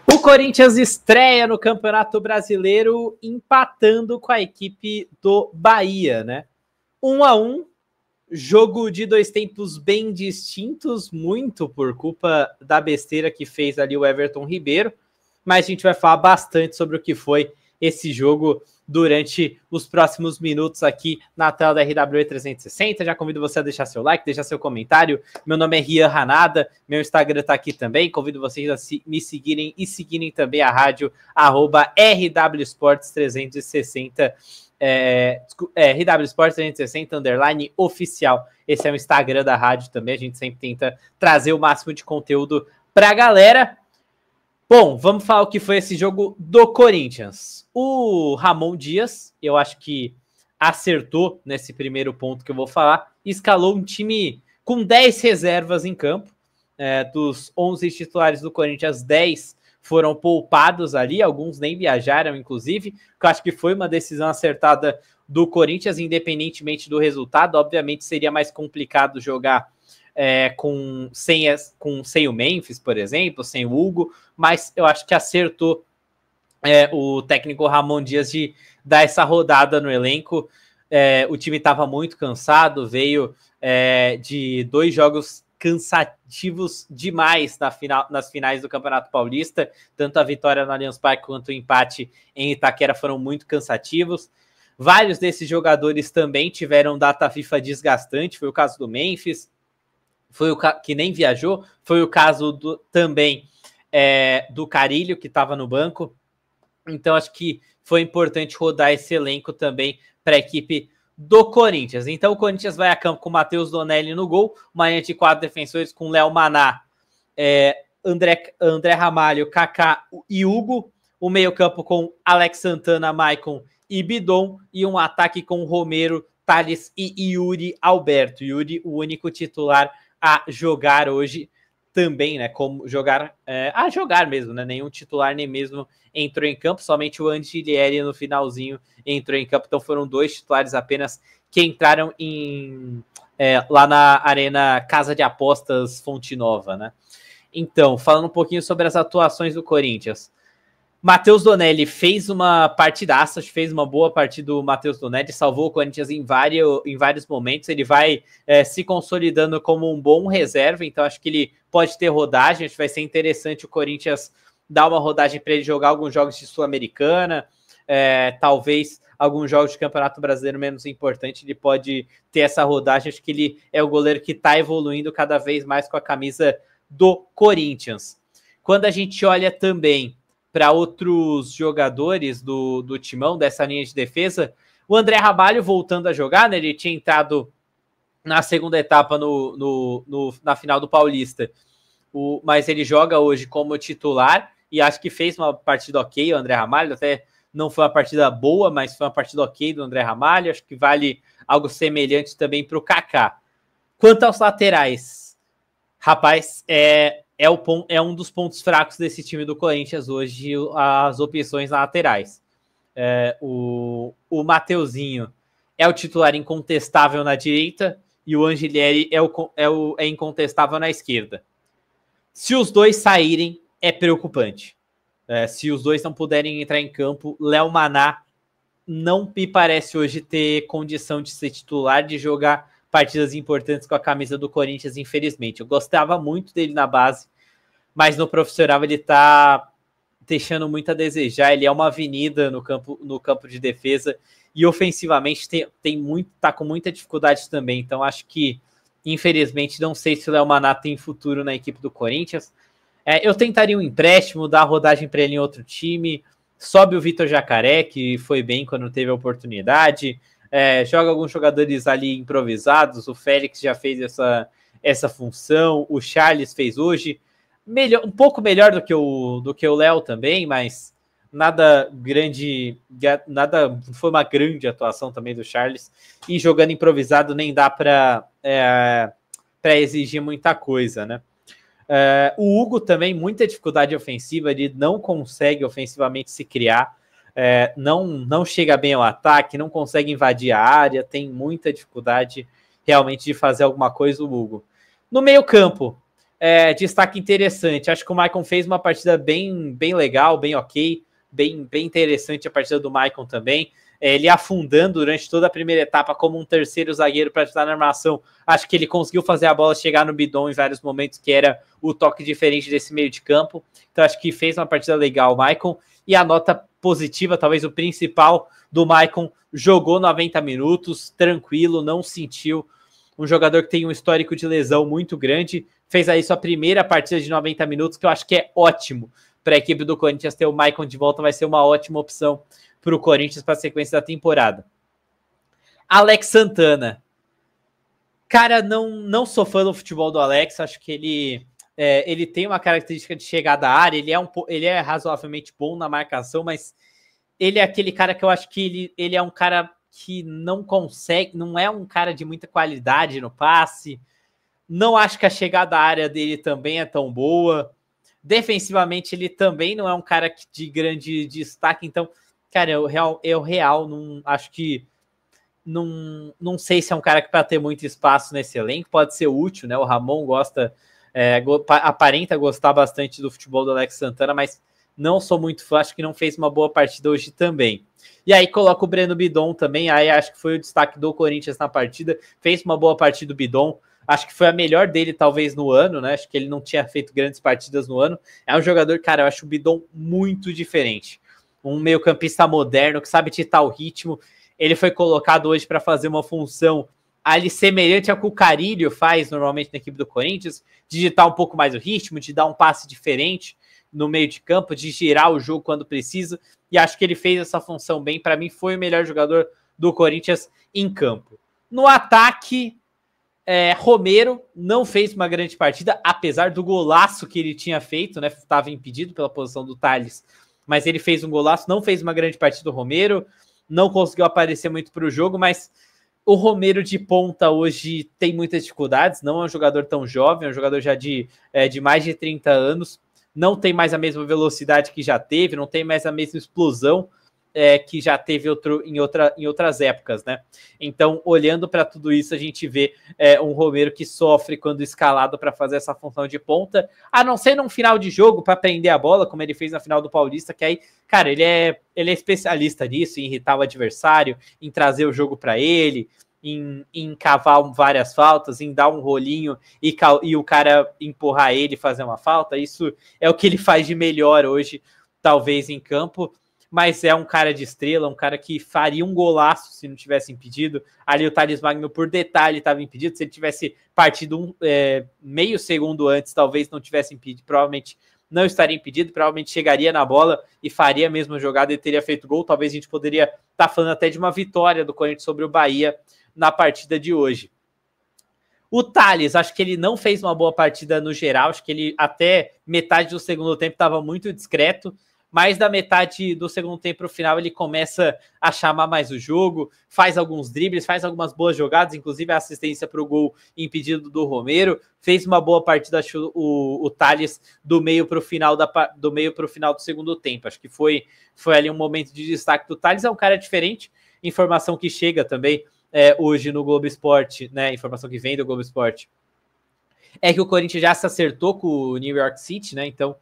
O Corinthians estreia no Campeonato Brasileiro empatando com a equipe do Bahia, né? 1-1, jogo de dois tempos bem distintos, muito por culpa da besteira que fez ali o Everton Ribeiro, mas a gente vai falar bastante sobre o que foi esse jogo durante os próximos minutos aqui na tela da RWE 360. Já convido você a deixar seu like, deixar seu comentário. Meu nome é Rian Hanada, meu Instagram tá aqui também. Convido vocês a me seguirem e seguirem também a rádio @RWSports360 RW Sports 360 _ oficial. Esse é o Instagram da rádio também. A gente sempre tenta trazer o máximo de conteúdo pra galera. Bom, vamos falar o que foi esse jogo do Corinthians. O Ramon Dias, eu acho que acertou nesse primeiro ponto que eu vou falar, escalou um time com 10 reservas em campo. Dos 11 titulares do Corinthians, 10 foram poupados ali, alguns nem viajaram, inclusive, que eu acho que foi uma decisão acertada do Corinthians, independentemente do resultado. Obviamente seria mais complicado jogar sem o Memphis, por exemplo, sem o Hugo, mas eu acho que acertou o técnico Ramon Dias de dar essa rodada no elenco. O time estava muito cansado, veio de 2 jogos cansativos demais nas finais do Campeonato Paulista. Tanto a vitória no Allianz Parque quanto o empate em Itaquera foram muito cansativos. Vários desses jogadores também tiveram data FIFA desgastante, foi o caso do Memphis, foi o que nem viajou, foi o caso também do Carilho, que estava no banco. Então acho que foi importante rodar esse elenco também para a equipe do Corinthians. Então o Corinthians vai a campo com o Matheus Donelli no gol, uma linha de 4 defensores com Léo Maná, André Ramalho, Kaká e Hugo, o meio campo com Alex Santana, Maicon e Bidon, e um ataque com Romero, Thales e Yuri Alberto. Yuri, o único titular a jogar hoje também, né? Como jogar, jogar mesmo, né? Nenhum titular nem mesmo entrou em campo, somente o Angelieri no finalzinho entrou em campo. Então foram 2 titulares apenas que entraram lá na Arena Casa de Apostas Fonte Nova, né? Então, falando um pouquinho sobre as atuações do Corinthians. Matheus Donelli fez uma partidaça, fez uma boa partida do Matheus Donelli, salvou o Corinthians em vários momentos. Ele vai se consolidando como um bom reserva, então acho que ele pode ter rodagem. Acho que vai ser interessante o Corinthians dar uma rodagem para ele jogar alguns jogos de Sul-Americana, talvez alguns jogos de Campeonato Brasileiro menos importante. Ele pode ter essa rodagem. Acho que ele é o goleiro que está evoluindo cada vez mais com a camisa do Corinthians. Quando a gente olha também para outros jogadores do timão, dessa linha de defesa, o André Ramalho voltando a jogar, né? Ele tinha entrado na segunda etapa na final do Paulista, mas ele joga hoje como titular e acho que fez uma partida ok, o André Ramalho. Até não foi uma partida boa, mas foi uma partida ok do André Ramalho. Acho que vale algo semelhante também para o Kaká. Quanto aos laterais, rapaz, é um dos pontos fracos desse time do Corinthians hoje, as opções laterais. O Mateuzinho é o titular incontestável na direita e o Angelieri é incontestável na esquerda. Se os dois saírem, é preocupante. Se os dois não puderem entrar em campo, Léo Maná não me parece hoje ter condição de ser titular, de jogar partidas importantes com a camisa do Corinthians, infelizmente. Eu gostava muito dele na base, mas no profissional ele tá deixando muito a desejar. Ele é uma avenida no campo de defesa e ofensivamente tá com muita dificuldade também. Então acho que, infelizmente, não sei se o Léo Maná tem futuro na equipe do Corinthians. Eu tentaria um empréstimo, dar rodagem para ele em outro time. Sobe o Vitor Jacaré, que foi bem quando teve a oportunidade. Joga alguns jogadores ali improvisados. O Félix já fez essa função. O Charles fez hoje. Um pouco melhor do que o Léo também, mas nada grande, foi uma grande atuação também do Charles. E jogando improvisado nem dá para exigir muita coisa, né? O Hugo também, muita dificuldade ofensiva, ele não consegue ofensivamente se criar, não chega bem ao ataque, não consegue invadir a área, tem muita dificuldade realmente de fazer alguma coisa o Hugo. No meio campo, destaque interessante. Acho que o Maicon fez uma partida bem legal, bem ok, bem interessante a partida do Maicon também. Ele afundando durante toda a primeira etapa como um terceiro zagueiro para ajudar na armação. Acho que ele conseguiu fazer a bola chegar no Bidon em vários momentos, que era o toque diferente desse meio de campo. Então acho que fez uma partida legal o Maicon. E a nota positiva, talvez o principal do Maicon, jogou 90 minutos, tranquilo, não sentiu. Um jogador que tem um histórico de lesão muito grande, fez aí sua primeira partida de 90 minutos, que eu acho que é ótimo para a equipe do Corinthians ter o Maicon de volta, vai ser uma ótima opção para o Corinthians para a sequência da temporada. Alex Santana. Cara, não sou fã do futebol do Alex, acho que ele tem uma característica de chegada à área, ele é razoavelmente bom na marcação, mas ele é aquele cara que eu acho que ele é um cara que não consegue, não é um cara de muita qualidade no passe, não acho que a chegada à área dele também é tão boa, defensivamente ele também não é um cara de grande destaque, então, cara, eu real não acho que não sei se é um cara que para ter muito espaço nesse elenco pode ser útil, né? O Ramon aparenta gostar bastante do futebol do Alex Santana, mas não sou muito fã, acho que não fez uma boa partida hoje também. E aí coloca o Breno Bidon também, aí acho que foi o destaque do Corinthians na partida, fez uma boa partida do Bidon, acho que foi a melhor dele talvez no ano, né? Acho que ele não tinha feito grandes partidas no ano. É um jogador, cara, eu acho o Bidon muito diferente. Um meio-campista moderno que sabe ditar o ritmo. Ele foi colocado hoje para fazer uma função ali semelhante ao que o Carille faz normalmente na equipe do Corinthians, de digitar um pouco mais o ritmo, de dar um passe diferente no meio de campo, de girar o jogo quando precisa, e acho que ele fez essa função bem. Para mim foi o melhor jogador do Corinthians em campo. No ataque, Romero não fez uma grande partida, apesar do golaço que ele tinha feito, né? Estava impedido pela posição do Thales, mas ele fez um golaço, não fez uma grande partida do Romero, não conseguiu aparecer muito para o jogo, mas o Romero de ponta hoje tem muitas dificuldades, não é um jogador tão jovem, é um jogador já de mais de 30 anos, não tem mais a mesma velocidade que já teve, não tem mais a mesma explosão que já teve em outras épocas, né? Então, olhando para tudo isso, a gente vê um Romero que sofre quando escalado para fazer essa função de ponta, a não ser num final de jogo para prender a bola, como ele fez na final do Paulista, que aí, cara, ele é especialista nisso, em irritar o adversário, em trazer o jogo para ele, em cavar várias faltas, em dar um rolinho e o cara empurrar ele e fazer uma falta. Isso é o que ele faz de melhor hoje, talvez em campo. Mas é um cara de estrela, um cara que faria um golaço se não tivesse impedido. Ali o Thales Magno, por detalhe, estava impedido. Se ele tivesse partido meio segundo antes, talvez não tivesse impedido, provavelmente não estaria impedido, provavelmente chegaria na bola e faria a mesma jogada e teria feito gol. Talvez a gente poderia estar falando até de uma vitória do Corinthians sobre o Bahia na partida de hoje. O Thales, acho que ele não fez uma boa partida no geral, acho que ele até metade do segundo tempo estava muito discreto, mas da metade do segundo tempo para o final ele começa a chamar mais o jogo, faz alguns dribles, faz algumas boas jogadas, inclusive a assistência para o gol impedido do Romero, fez uma boa partida o Thales do meio para o final do segundo tempo. Acho que foi ali um momento de destaque do Thales. É um cara diferente, informação que chega também hoje no Globo Esporte, né? Informação que vem do Globo Esporte é que o Corinthians já se acertou com o New York City, né? Então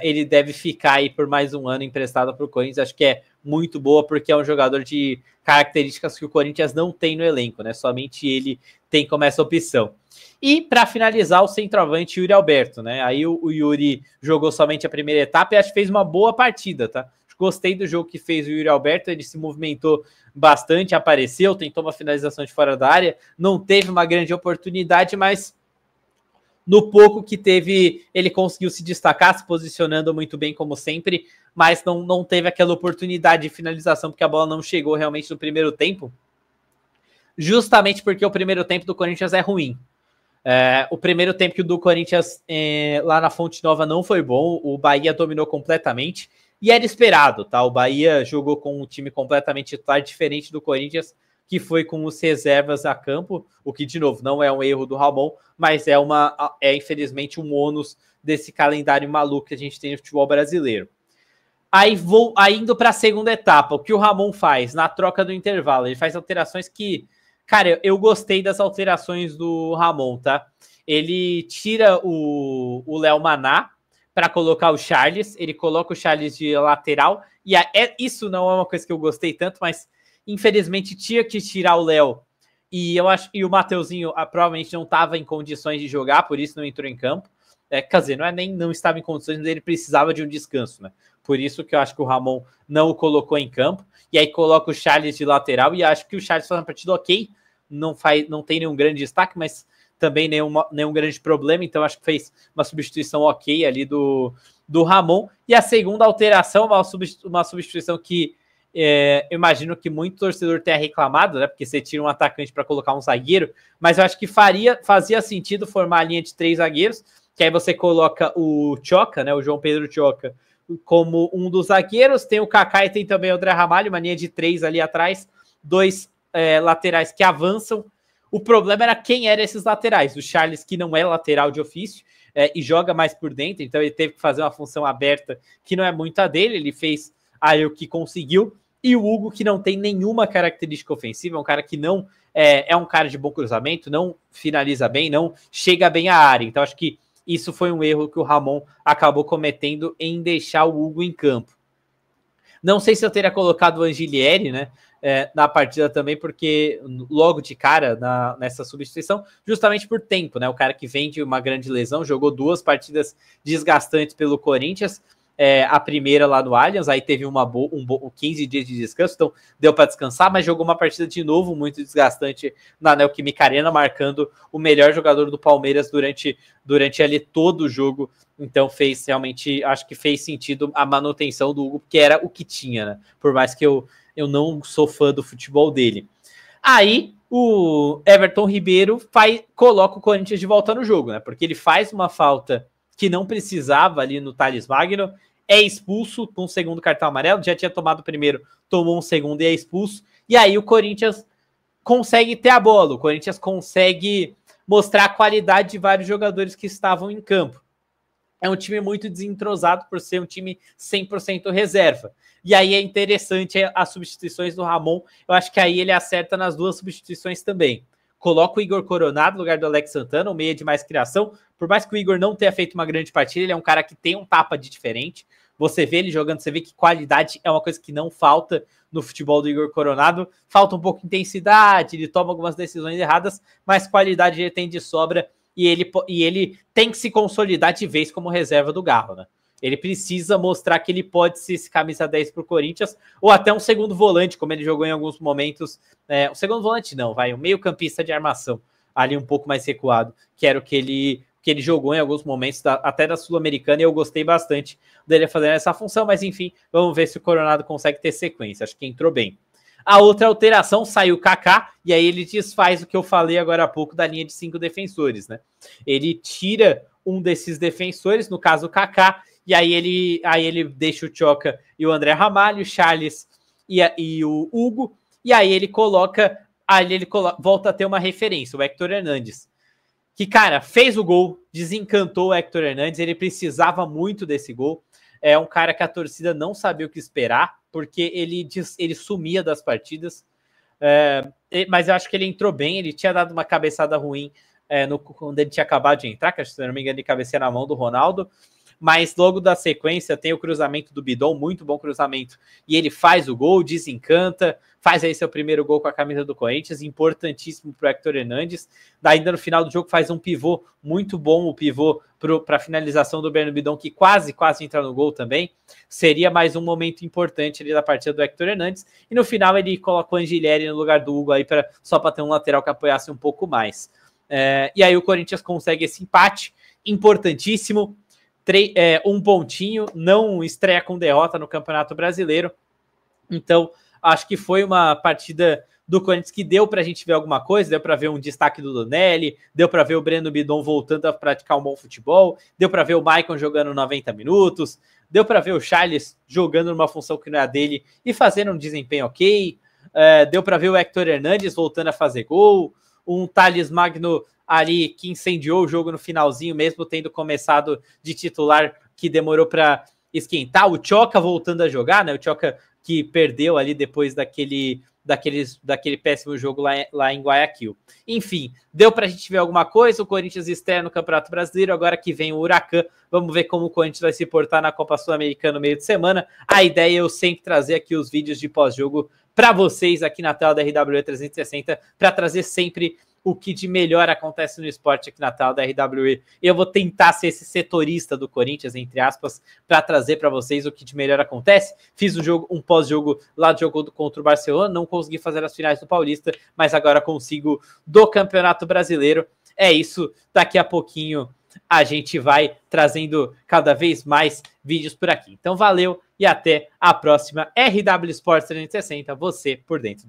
ele deve ficar aí por mais um ano emprestado para o Corinthians. Acho que é muito boa, porque é um jogador de características que o Corinthians não tem no elenco, né? Somente ele tem como essa opção. E para finalizar, o centroavante Yuri Alberto, né? Aí o Yuri jogou somente a primeira etapa e acho que fez uma boa partida, tá? Gostei do jogo que fez o Yuri Alberto, ele se movimentou bastante, apareceu, tentou uma finalização de fora da área, não teve uma grande oportunidade, mas no pouco que teve, ele conseguiu se destacar, se posicionando muito bem, como sempre, mas não teve aquela oportunidade de finalização, porque a bola não chegou realmente no primeiro tempo, justamente porque o primeiro tempo do Corinthians é ruim. O primeiro tempo do Corinthians lá na Fonte Nova não foi bom, o Bahia dominou completamente, e era esperado, tá? O Bahia jogou com um time completamente titular, diferente do Corinthians, que foi com os reservas a campo, o que, de novo, não é um erro do Ramon, mas é infelizmente um ônus desse calendário maluco que a gente tem no futebol brasileiro. Aí indo para a segunda etapa, o que o Ramon faz na troca do intervalo? Ele faz alterações que, cara, eu gostei das alterações do Ramon, tá? ele tira o Léo Maná para colocar o Charles, ele coloca o Charles de lateral, e isso não é uma coisa que eu gostei tanto, mas infelizmente tinha que tirar o Léo, e eu acho que o Mateuzinho provavelmente não estava em condições de jogar, por isso não entrou em campo. Quer dizer, não estava em condições, mas ele precisava de um descanso, né? Por isso que eu acho que o Ramon não o colocou em campo, e aí coloca o Charles de lateral, e acho que o Charles faz uma partida ok, não tem nenhum grande destaque, mas também nenhum grande problema, então acho que fez uma substituição ok ali do Ramon. E a segunda alteração, uma substituição que eu imagino que muito torcedor tenha reclamado, né? Porque você tira um atacante para colocar um zagueiro, mas eu acho que fazia sentido formar a linha de 3 zagueiros, que aí você coloca o Tchoca, né? O João Pedro Tchoca, como um dos zagueiros, tem o Kaká e tem também o André Ramalho, uma linha de 3 ali atrás, 2 laterais que avançam. O problema era quem eram esses laterais. O Charles, que não é lateral de ofício e joga mais por dentro, então ele teve que fazer uma função aberta que não é muito a dele, ele fez aí o que conseguiu. E o Hugo, que não tem nenhuma característica ofensiva, é um cara que não é um cara de bom cruzamento, não finaliza bem, não chega bem à área. Então acho que isso foi um erro que o Ramon acabou cometendo em deixar o Hugo em campo. Não sei se eu teria colocado o Angelieri, né, na partida também, porque logo de cara nessa substituição, justamente por tempo, né, o cara que vem de uma grande lesão, jogou 2 partidas desgastantes pelo Corinthians, a primeira lá no Allianz, aí teve 15 dias de descanso, então deu para descansar, mas jogou uma partida de novo muito desgastante na Neoquímica Arena, marcando o melhor jogador do Palmeiras durante ali todo o jogo. Então acho que fez sentido a manutenção do Hugo, porque era o que tinha, né? Por mais que eu não sou fã do futebol dele. Aí o Everton Ribeiro coloca o Corinthians de volta no jogo, né? Porque ele faz uma falta que não precisava ali no Thales Magno, é expulso com um segundo cartão amarelo, já tinha tomado o primeiro, tomou um segundo e é expulso. E aí o Corinthians consegue ter a bola, o Corinthians consegue mostrar a qualidade de vários jogadores que estavam em campo. É um time muito desentrosado por ser um time 100% reserva. E aí é interessante as substituições do Ramon. Eu acho que aí ele acerta nas 2 substituições também. Coloca o Igor Coronado no lugar do Alex Santana, o meia de mais criação. Por mais que o Igor não tenha feito uma grande partida, ele é um cara que tem um tapa de diferente. Você vê ele jogando, você vê que qualidade é uma coisa que não falta no futebol do Igor Coronado. Falta um pouco de intensidade, ele toma algumas decisões erradas, mas qualidade ele tem de sobra. E ele tem que se consolidar de vez como reserva do Garro, né? Ele precisa mostrar que ele pode ser esse camisa 10 para o Corinthians, ou até um segundo volante, como ele jogou em alguns momentos. Um segundo volante não, um meio campista de armação, ali um pouco mais recuado, que era o que ele jogou em alguns momentos, até da Sul-Americana, e eu gostei bastante dele fazendo essa função, mas enfim, vamos ver se o Coronado consegue ter sequência, acho que entrou bem. A outra alteração, saiu o Kaká, e aí ele desfaz o que eu falei agora há pouco da linha de 5 defensores, né? Ele tira um desses defensores, no caso o Kaká, e aí ele deixa o Tchoca e o André Ramalho, o Charles e o Hugo, e aí ele volta a ter uma referência, o Héctor Hernandes, que, cara, fez o gol, desencantou o Héctor Hernandes, ele precisava muito desse gol. É um cara que a torcida não sabia o que esperar, porque ele sumia das partidas, mas eu acho que ele entrou bem, ele tinha dado uma cabeçada ruim quando ele tinha acabado de entrar, que se não me engano ele cabeceia na mão do Ronaldo, mas logo da sequência tem o cruzamento do Bidon, muito bom cruzamento, e ele faz o gol, desencanta, faz aí seu primeiro gol com a camisa do Corinthians, importantíssimo para o Héctor Hernandes. Ainda no final do jogo faz um pivô muito bom, o pivô para a finalização do Breno Bidon, que quase entra no gol também. Seria mais um momento importante ali da partida do Héctor Hernandes. E no final ele colocou o Angelieri no lugar do Hugo aí só para ter um lateral que apoiasse um pouco mais. E aí o Corinthians consegue esse empate importantíssimo. Um pontinho, não estreia com derrota no Campeonato Brasileiro. Então, acho que foi uma partida do Corinthians que deu pra gente ver alguma coisa, deu pra ver um destaque do Donelli, deu pra ver o Breno Bidon voltando a praticar um bom futebol, deu pra ver o Maicon jogando 90 minutos, deu pra ver o Charles jogando numa função que não é a dele e fazendo um desempenho ok, deu pra ver o Héctor Hernandes voltando a fazer gol, um Thales Magno ali que incendiou o jogo no finalzinho, mesmo tendo começado de titular, que demorou para esquentar. O Tchoca voltando a jogar, né? O Tchoca que perdeu ali depois daquele péssimo jogo lá em Guayaquil. Enfim, deu pra gente ver alguma coisa. O Corinthians estreia no Campeonato Brasileiro, agora que vem o Huracan. Vamos ver como o Corinthians vai se portar na Copa Sul-Americana no meio de semana. A ideia é eu sempre trazer aqui os vídeos de pós-jogo para vocês aqui na tela da RWE 360, para trazer sempre o que de melhor acontece no esporte aqui na tela da RWE. Eu vou tentar ser esse setorista do Corinthians, entre aspas, para trazer para vocês o que de melhor acontece. Fiz um pós-jogo lá do jogo contra o Barcelona, não consegui fazer as finais do Paulista, mas agora consigo do Campeonato Brasileiro. É isso, daqui a pouquinho a gente vai trazendo cada vez mais vídeos por aqui. Então valeu e até a próxima RW Sports 360, você por dentro.